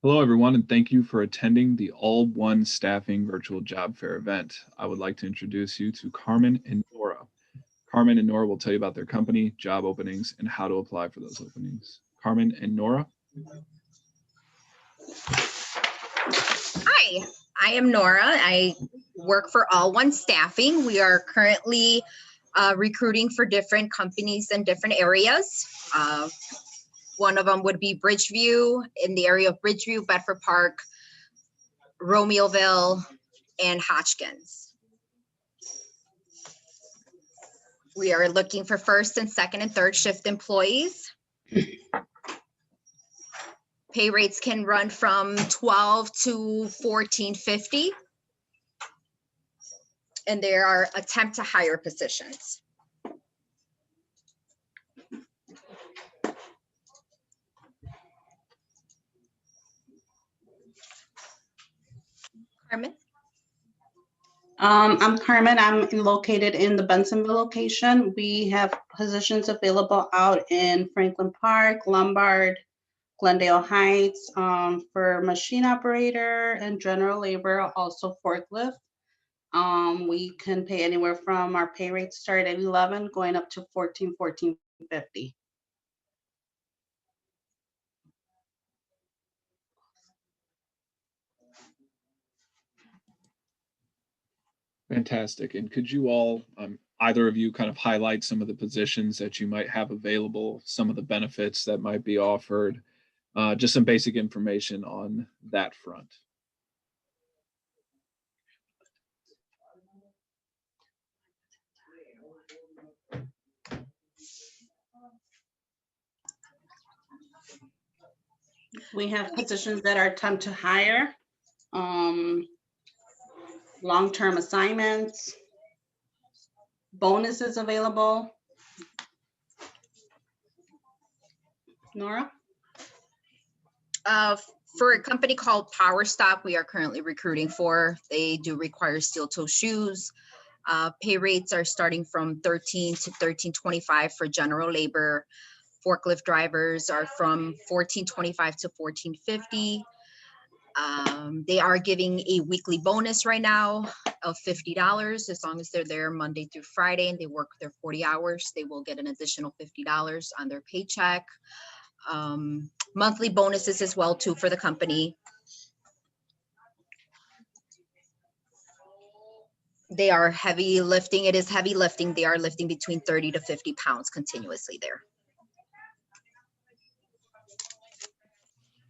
Hello, everyone, and thank you for attending the All One Staffing Virtual Job Fair event. I would like to introduce you to Carmen and Nora. Carmen and Nora will tell you about their company, job openings, and how to apply for those openings. Carmen and Nora. Hi, I am Nora. I work for All One Staffing. We are currently recruiting for different companies in different areas. One of them would be Bridgeview, in the area of Bridgeview, Bedford Park, Romeoville, and Hotchkins. We are looking for first and second and third shift employees. Pay rates can run from $12 to $14.50. And there are attempt to hire positions. Carmen? I'm Carmen. I'm located in the Bensonville location. We have positions available out in Franklin Park, Lombard, Glendale Heights, for machine operator and general labor, also forklift. We can pay anywhere from, our pay rates start at 11 going up to 14.50. Fantastic. And could you all, either of you, kind of highlight some of the positions that you might have available, some of the benefits that might be offered, just some basic information on that front? We have positions that are attempt to hire, long-term assignments, bonuses available. Nora? For a company called Power Stop, we are currently recruiting for. They do require steel toe shoes. Pay rates are starting from $13 to $13.25 for general labor. Forklift drivers are from $14.25 to $14.50. They are giving a weekly bonus right now of $50. As long as they're there Monday through Friday and they work their 40 hours, they will get an additional $50 on their paycheck. Monthly bonuses as well too for the company. They are heavy lifting. It is heavy lifting. They are lifting between 30 to 50 pounds continuously there.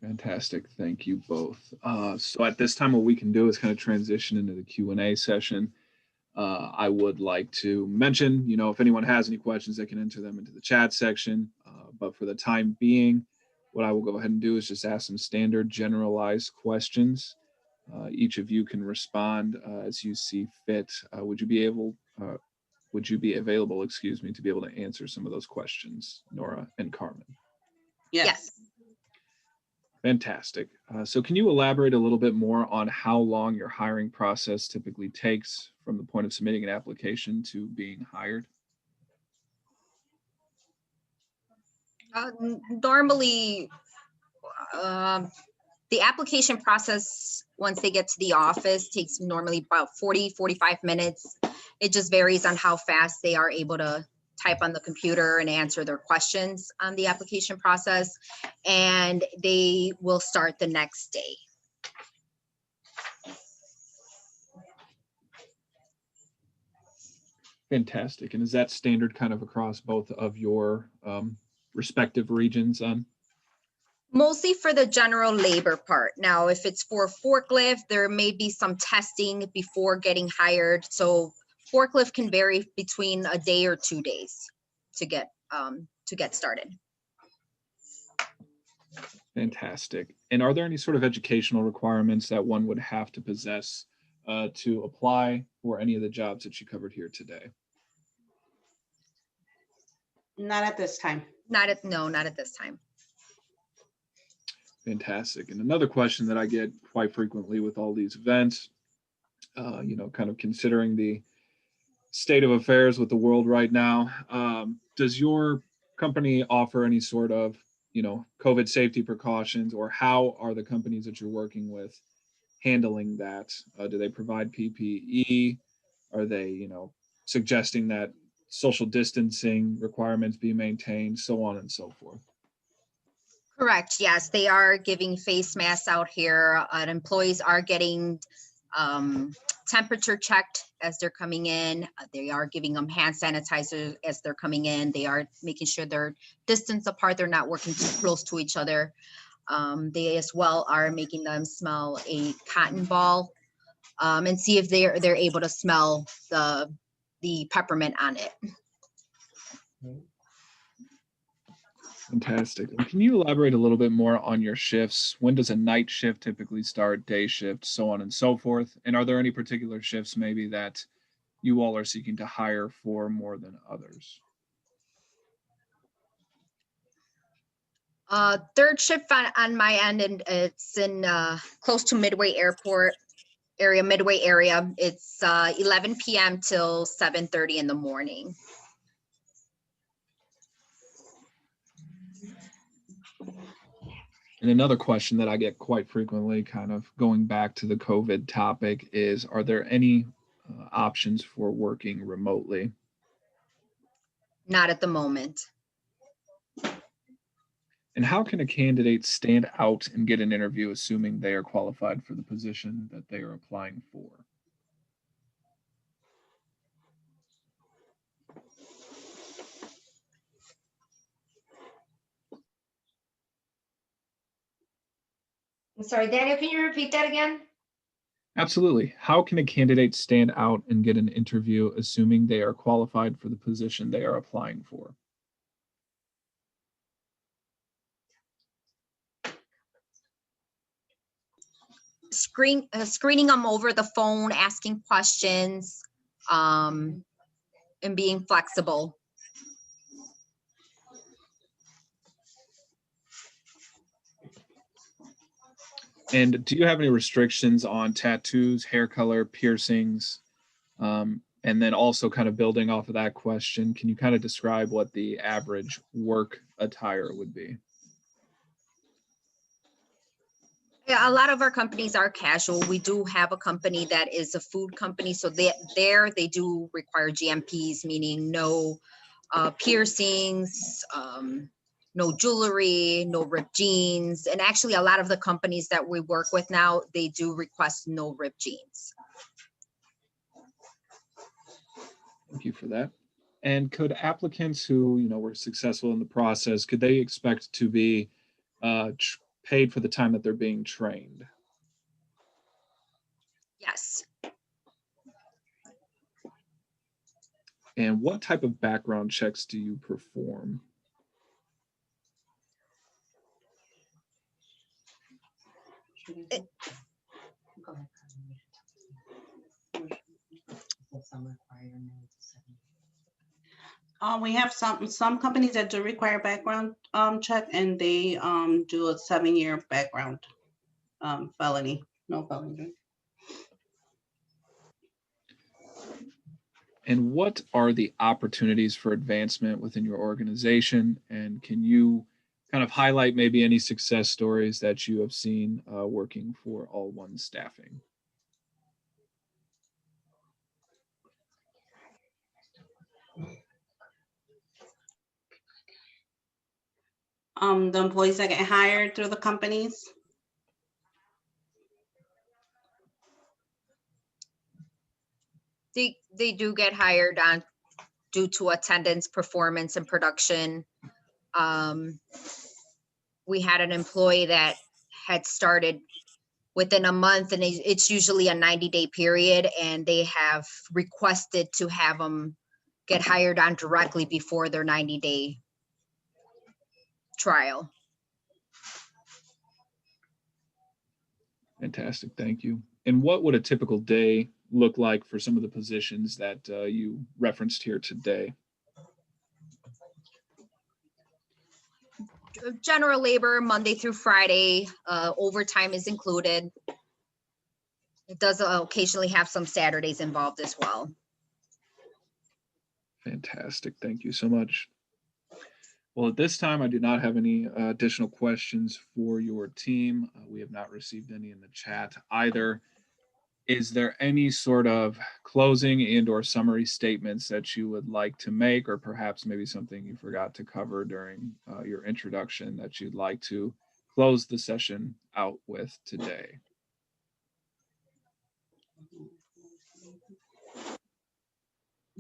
Fantastic. Thank you both. So at this time, what we can do is kind of transition into the Q&A session. I would like to mention, if anyone has any questions, they can enter them into the chat section. But for the time being, what I will go ahead and do is just ask some standard generalized questions. Each of you can respond as you see fit. Would you be available, to be able to answer some of those questions, Nora and Carmen? Yes. Fantastic. So can you elaborate a little bit more on how long your hiring process typically takes from the point of submitting an application to being hired? Normally, the application process, once they get to the office, takes normally about 40-45 minutes. It just varies on how fast they are able to type on the computer and answer their questions on the application process, and they will start the next day. Fantastic. And is that standard kind of across both of your respective regions? Mostly for the general labor part. Now, if it's for forklift, there may be some testing before getting hired. So forklift can vary between a day or 2 days to get started. Fantastic. And are there any sort of educational requirements that one would have to possess to apply for any of the jobs that you covered here today? Not at this time. Not at this time. Fantastic. And another question that I get quite frequently with all these events, kind of considering the state of affairs with the world right now, does your company offer any sort of COVID safety precautions, or how are the companies that you're working with handling that? Do they provide PPE? Are they, suggesting that social distancing requirements be maintained, so on and so forth? Correct. Yes, they are giving face masks out here. Employees are getting temperature checked as they're coming in. They are giving them hand sanitizer as they're coming in. They are making sure they're distance apart. They're not working too close to each other. They as well are making them smell a cotton ball and see if they're able to smell the peppermint on it. Fantastic. And can you elaborate a little bit more on your shifts? When does a night shift typically start, day shift, so on and so forth? And are there any particular shifts maybe that you all are seeking to hire for more than others? Third shift on my end, and it's in close to Midway Airport area, Midway area. It's 11 p.m. till 7:30 in the morning. And another question that I get quite frequently, kind of going back to the COVID topic, is are there any options for working remotely? Not at the moment. And how can a candidate stand out and get an interview assuming they are qualified for the position that they are applying for? I'm sorry, Daniel, can you repeat that again? Absolutely. How can a candidate stand out and get an interview assuming they are qualified for the position they are applying for? Screening them over the phone, asking questions, and being flexible. And do you have any restrictions on tattoos, hair color, piercings? And then also kind of building off of that question, can you kind of describe what the average work attire would be? Yeah, a lot of our companies are casual. We do have a company that is a food company, so they do require GMPs, meaning no piercings, no jewelry, no ripped jeans. And actually, a lot of the companies that we work with now, they do request no ripped jeans. Thank you for that. And could applicants who, were successful in the process, could they expect to be paid for the time that they're being trained? Yes. And what type of background checks do you perform? We have some companies that do require background check, and they do a 7-year background felony, no felony. And what are the opportunities for advancement within your organization? And can you kind of highlight maybe any success stories that you have seen working for All One Staffing? The employees that get hired through the companies. They do get hired on due to attendance, performance, and production. We had an employee that had started within a month, and it's usually a 90-day period, and they have requested to have them get hired on directly before their 90-day trial. Fantastic, thank you. And what would a typical day look like for some of the positions that you referenced here today? General labor, Monday through Friday, overtime is included. It does occasionally have some Saturdays involved as well. Fantastic, thank you so much. Well, at this time, I do not have any additional questions for your team. We have not received any in the chat either. Is there any sort of closing and or summary statements that you would like to make, or perhaps maybe something you forgot to cover during your introduction that you'd like to close the session out with today?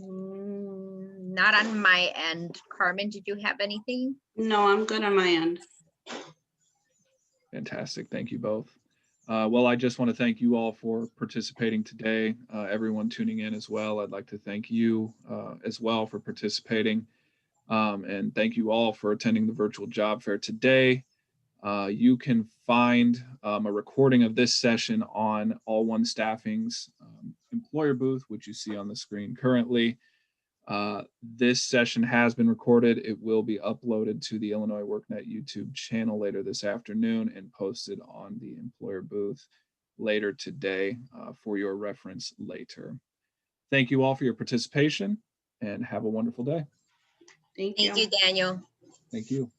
Not on my end. Carmen, did you have anything? No, I'm good on my end. Fantastic. Thank you both. Well, I just want to thank you all for participating today. Everyone tuning in as well. I'd like to thank you as well for participating. And thank you all for attending the virtual job fair today. You can find a recording of this session on All One Staffing's employer booth, which you see on the screen currently. This session has been recorded. It will be uploaded to the Illinois WorkNet YouTube channel later this afternoon and posted on the employer booth later today for your reference later. Thank you all for your participation and have a wonderful day. Thank you. Thank you, Daniel. Thank you.